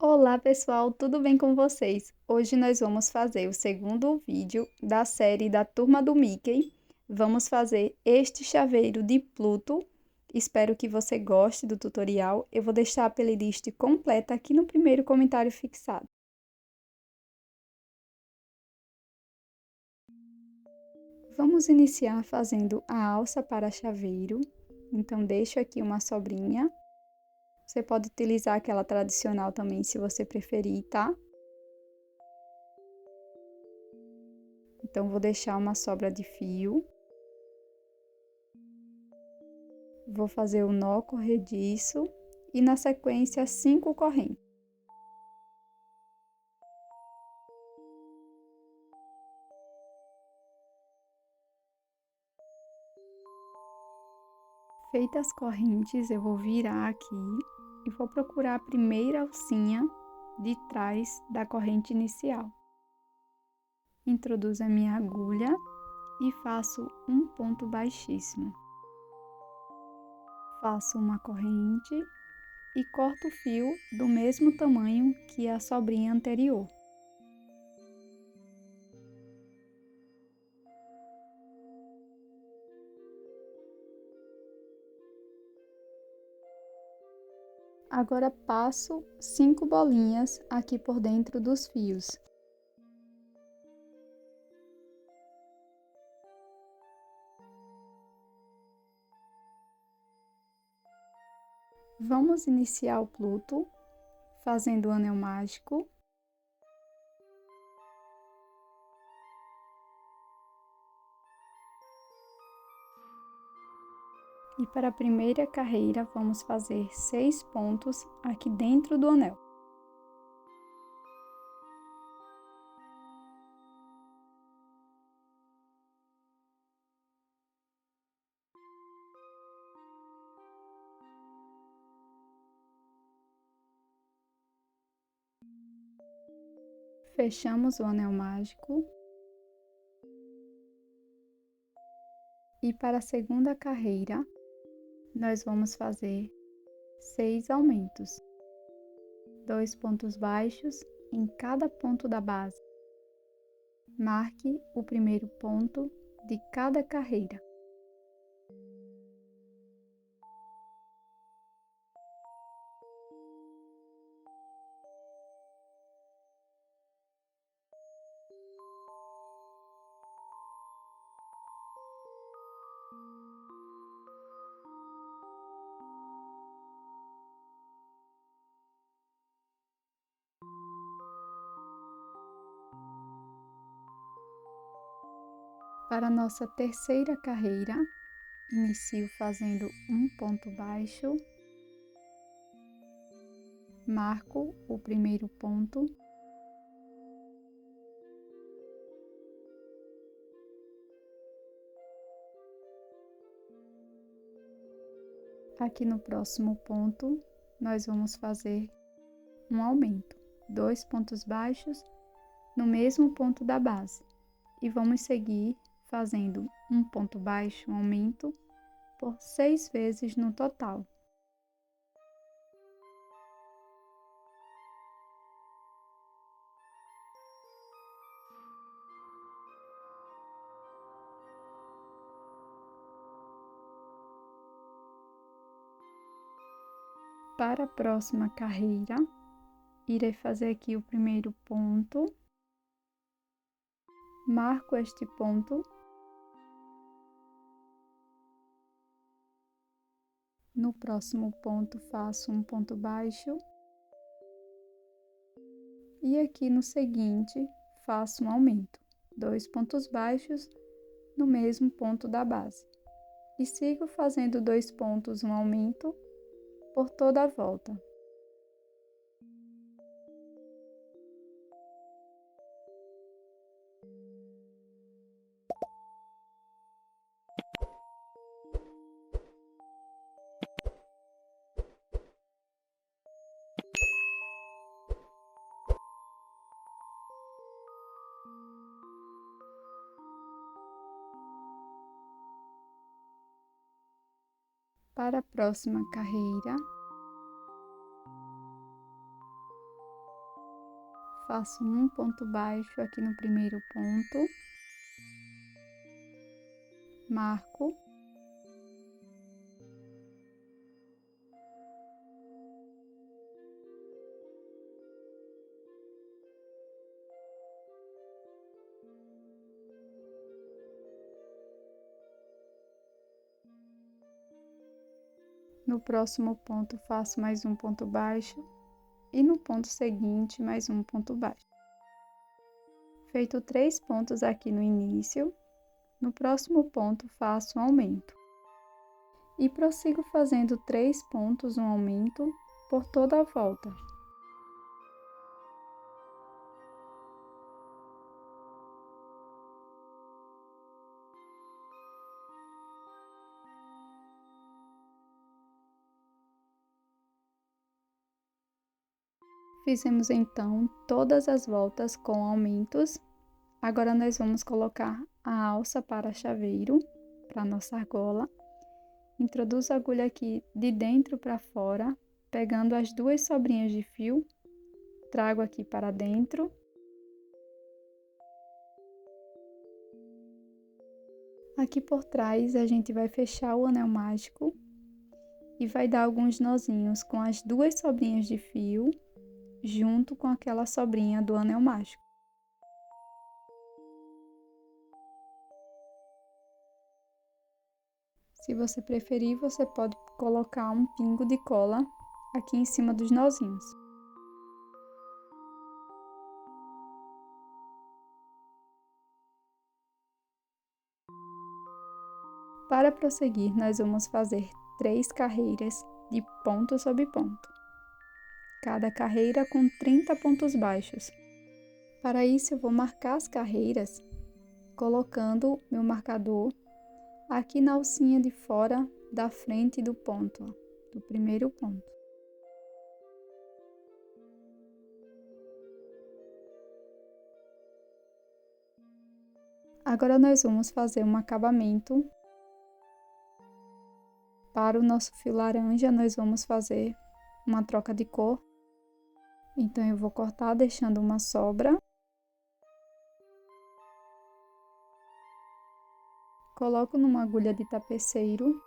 Olá pessoal, tudo bem com vocês? Hoje nós vamos fazer o segundo vídeo da série da Turma do Mickey. Vamos fazer este chaveiro de Pluto. Espero que você goste do tutorial. Eu vou deixar a playlist completa aqui no primeiro comentário fixado. Vamos iniciar fazendo a alça para chaveiro. Então, deixo aqui uma sobrinha. Você pode utilizar aquela tradicional também, se você preferir, tá? Então, vou deixar uma sobra de fio. Vou fazer o nó corrediço e, na sequência, 5 correntes. Feitas as correntes, eu vou virar aqui e vou procurar a primeira alcinha de trás da corrente inicial. Introduzo a minha agulha e faço um ponto baixíssimo. Faço uma corrente e corto o fio do mesmo tamanho que a sobrinha anterior. Agora passo 5 bolinhas aqui por dentro dos fios. Vamos iniciar o Pluto fazendo o anel mágico. E para a primeira carreira, vamos fazer 6 pontos aqui dentro do anel. Fechamos o anel mágico. E para a segunda carreira, nós vamos fazer 6 aumentos. 2 pontos baixos em cada ponto da base. Marque o primeiro ponto de cada carreira. Para a nossa terceira carreira, inicio fazendo um ponto baixo, marco o primeiro ponto, aqui no próximo ponto, nós vamos fazer um aumento, 2 pontos baixos no mesmo ponto da base, e vamos seguir fazendo um ponto baixo, um aumento, por 6 vezes no total. Para a próxima carreira, irei fazer aqui o primeiro ponto, marco este ponto, no próximo ponto faço um ponto baixo, e aqui no seguinte faço um aumento, 2 pontos baixos no mesmo ponto da base, e sigo fazendo 2 pontos, um aumento, por toda a volta. Para a próxima carreira, faço um ponto baixo aqui no primeiro ponto, marco, no próximo ponto faço mais um ponto baixo e no ponto seguinte mais um ponto baixo. Feito 3 pontos aqui no início, no próximo ponto faço um aumento. E prossigo fazendo 3 pontos, um aumento, por toda a volta. Fizemos então todas as voltas com aumentos. Agora nós vamos colocar a alça para chaveiro, para nossa argola. Introduzo a agulha aqui de dentro para fora, pegando as 2 sobrinhas de fio, trago aqui para dentro. Aqui por trás a gente vai fechar o anel mágico e vai dar alguns nozinhos com as 2 sobrinhas de fio, junto com aquela sobrinha do anel mágico. Se você preferir, você pode colocar um pingo de cola aqui em cima dos nozinhos. Para prosseguir, nós vamos fazer 3 carreiras de ponto sobre ponto, cada carreira com 30 pontos baixos. Para isso, eu vou marcar as carreiras colocando meu marcador aqui na alcinha de fora da frente do ponto, do primeiro ponto. Agora nós vamos fazer um acabamento. Para o nosso fio laranja, nós vamos fazer uma troca de cor. Então, eu vou cortar deixando uma sobra. Coloco numa agulha de tapeceiro.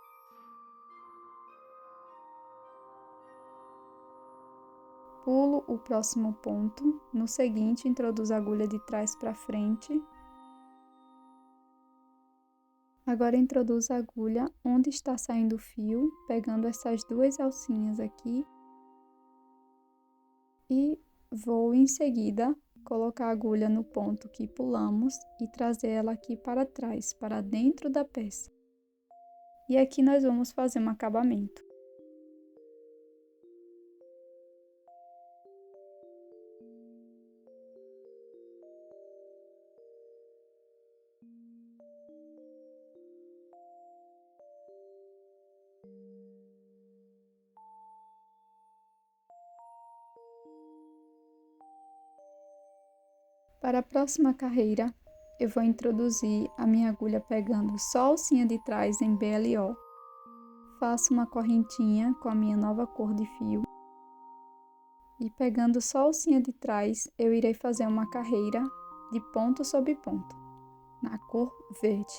Pulo o próximo ponto. No seguinte, introduzo a agulha de trás para frente. Agora, introduzo a agulha onde está saindo o fio, pegando essas 2 alcinhas aqui. E vou, em seguida, colocar a agulha no ponto que pulamos e trazer ela aqui para trás, para dentro da peça. E aqui nós vamos fazer um acabamento. Para a próxima carreira, eu vou introduzir a minha agulha pegando só a alcinha de trás em BLO. Faço uma correntinha com a minha nova cor de fio. E pegando só a alcinha de trás, eu irei fazer uma carreira de ponto sobre ponto, na cor verde.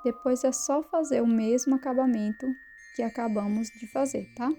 Depois é só fazer o mesmo acabamento que acabamos de fazer, tá?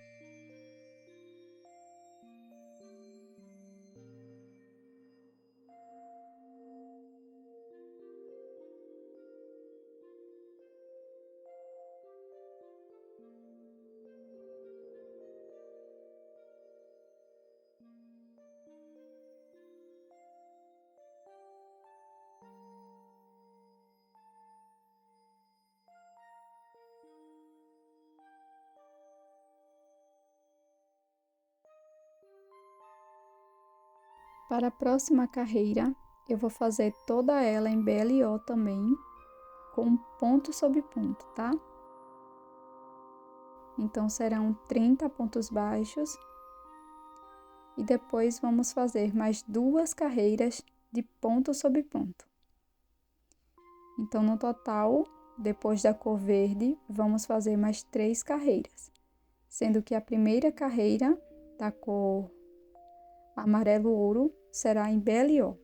Para a próxima carreira, eu vou fazer toda ela em BLO também, com ponto sobre ponto, tá? Então, serão 30 pontos baixos. E depois vamos fazer mais 2 carreiras de ponto sobre ponto. Então, no total, depois da cor verde, vamos fazer mais 3 carreiras, sendo que a primeira carreira da cor amarelo ouro será em BLO.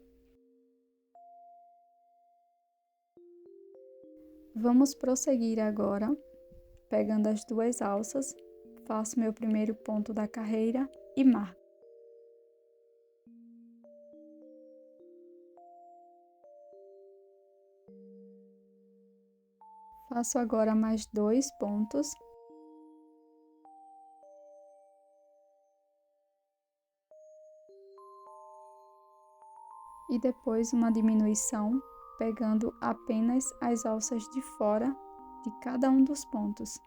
Vamos prosseguir agora, pegando as 2 alças, faço meu primeiro ponto da carreira e marco. Faço agora mais 2 pontos. E depois uma diminuição, pegando apenas as alças de fora de cada um dos pontos.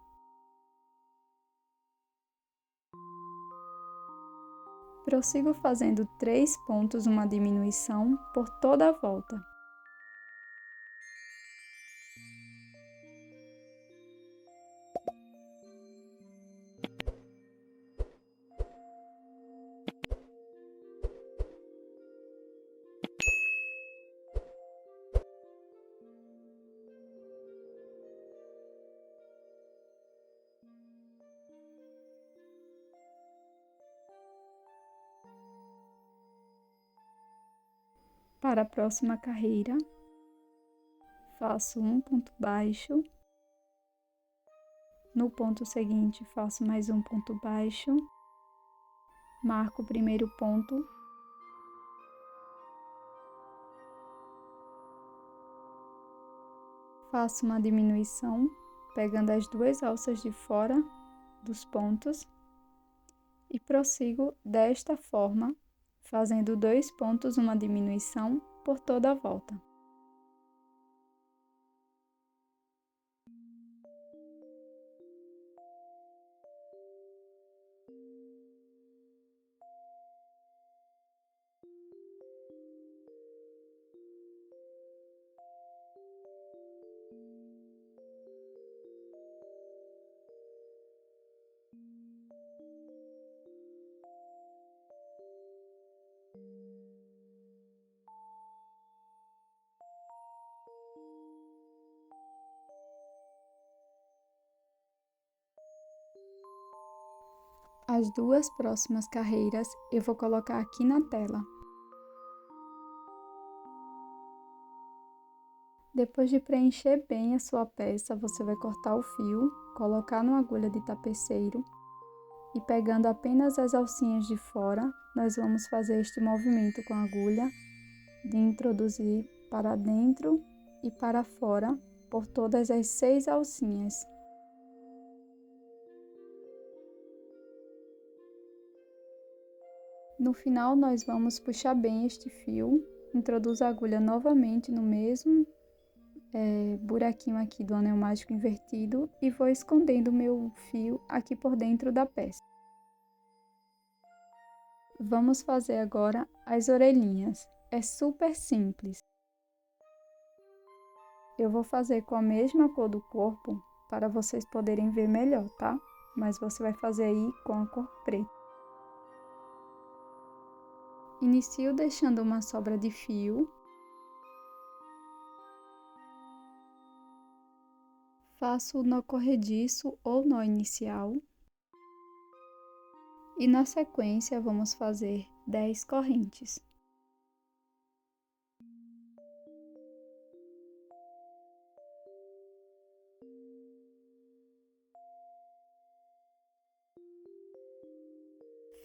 Prossigo fazendo 3 pontos, uma diminuição por toda a volta. Para a próxima carreira, faço um ponto baixo. No ponto seguinte, faço mais um ponto baixo. Marco o primeiro ponto. Faço uma diminuição, pegando as 2 alças de fora dos pontos. E prossigo desta forma, fazendo 2 pontos, uma diminuição por toda a volta. As 2 próximas carreiras eu vou colocar aqui na tela. Depois de preencher bem a sua peça, você vai cortar o fio, colocar numa agulha de tapeceiro e pegando apenas as alcinhas de fora, nós vamos fazer este movimento com a agulha de introduzir para dentro e para fora por todas as 6 alcinhas. No final, nós vamos puxar bem este fio, introduzo a agulha novamente no mesmo buraquinho aqui do anel mágico invertido e vou escondendo o meu fio aqui por dentro da peça. Vamos fazer agora as orelhinhas. É super simples. Eu vou fazer com a mesma cor do corpo para vocês poderem ver melhor, tá? Mas você vai fazer aí com a cor preta. Inicio deixando uma sobra de fio. Faço o nó corrediço ou nó inicial. E na sequência vamos fazer 10 correntes.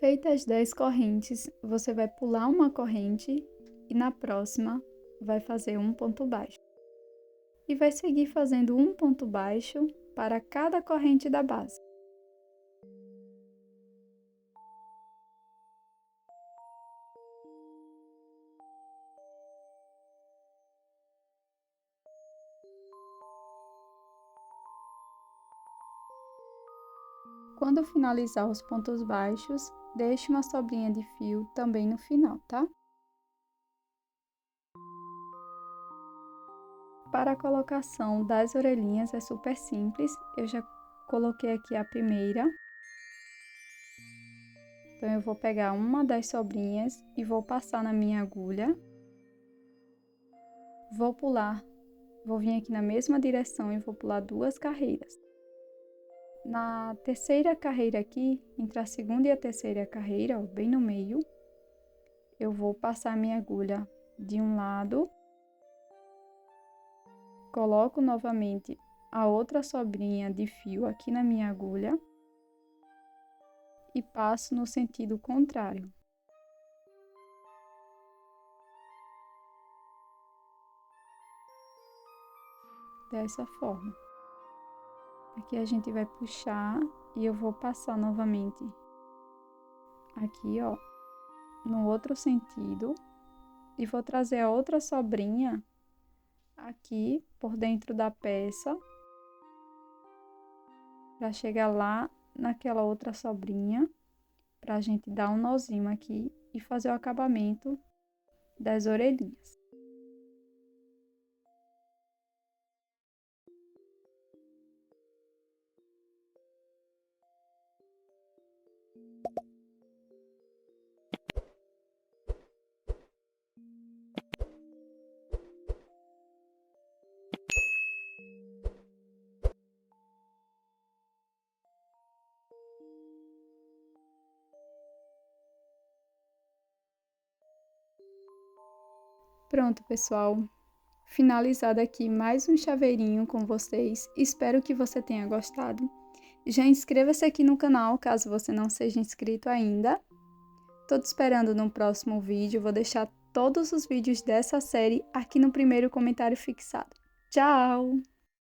Feitas as 10 correntes, você vai pular uma corrente e na próxima vai fazer um ponto baixo. E vai seguir fazendo um ponto baixo para cada corrente da base. Quando finalizar os pontos baixos, deixe uma sobrinha de fio também no final, tá? Para a colocação das orelhinhas é super simples, eu já coloquei aqui a primeira. Então, eu vou pegar uma das sobrinhas e vou passar na minha agulha. Vou pular, vou vir aqui na mesma direção e vou pular 2 carreiras. Na terceira carreira aqui, entre a segunda e a terceira carreira, ó, bem no meio, eu vou passar minha agulha de um lado, coloco novamente a outra sobrinha de fio aqui na minha agulha e passo no sentido contrário. Dessa forma. Aqui a gente vai puxar e eu vou passar novamente aqui, ó, no outro sentido, e vou trazer a outra sobrinha aqui por dentro da peça para chegar lá naquela outra sobrinha, para a gente dar um nozinho aqui e fazer o acabamento das orelhinhas. Pronto, pessoal. Finalizado aqui mais um chaveirinho com vocês. Espero que você tenha gostado. Já inscreva-se aqui no canal, caso você não seja inscrito ainda. Tô te esperando no próximo vídeo. Vou deixar todos os vídeos dessa série aqui no primeiro comentário fixado. Tchau!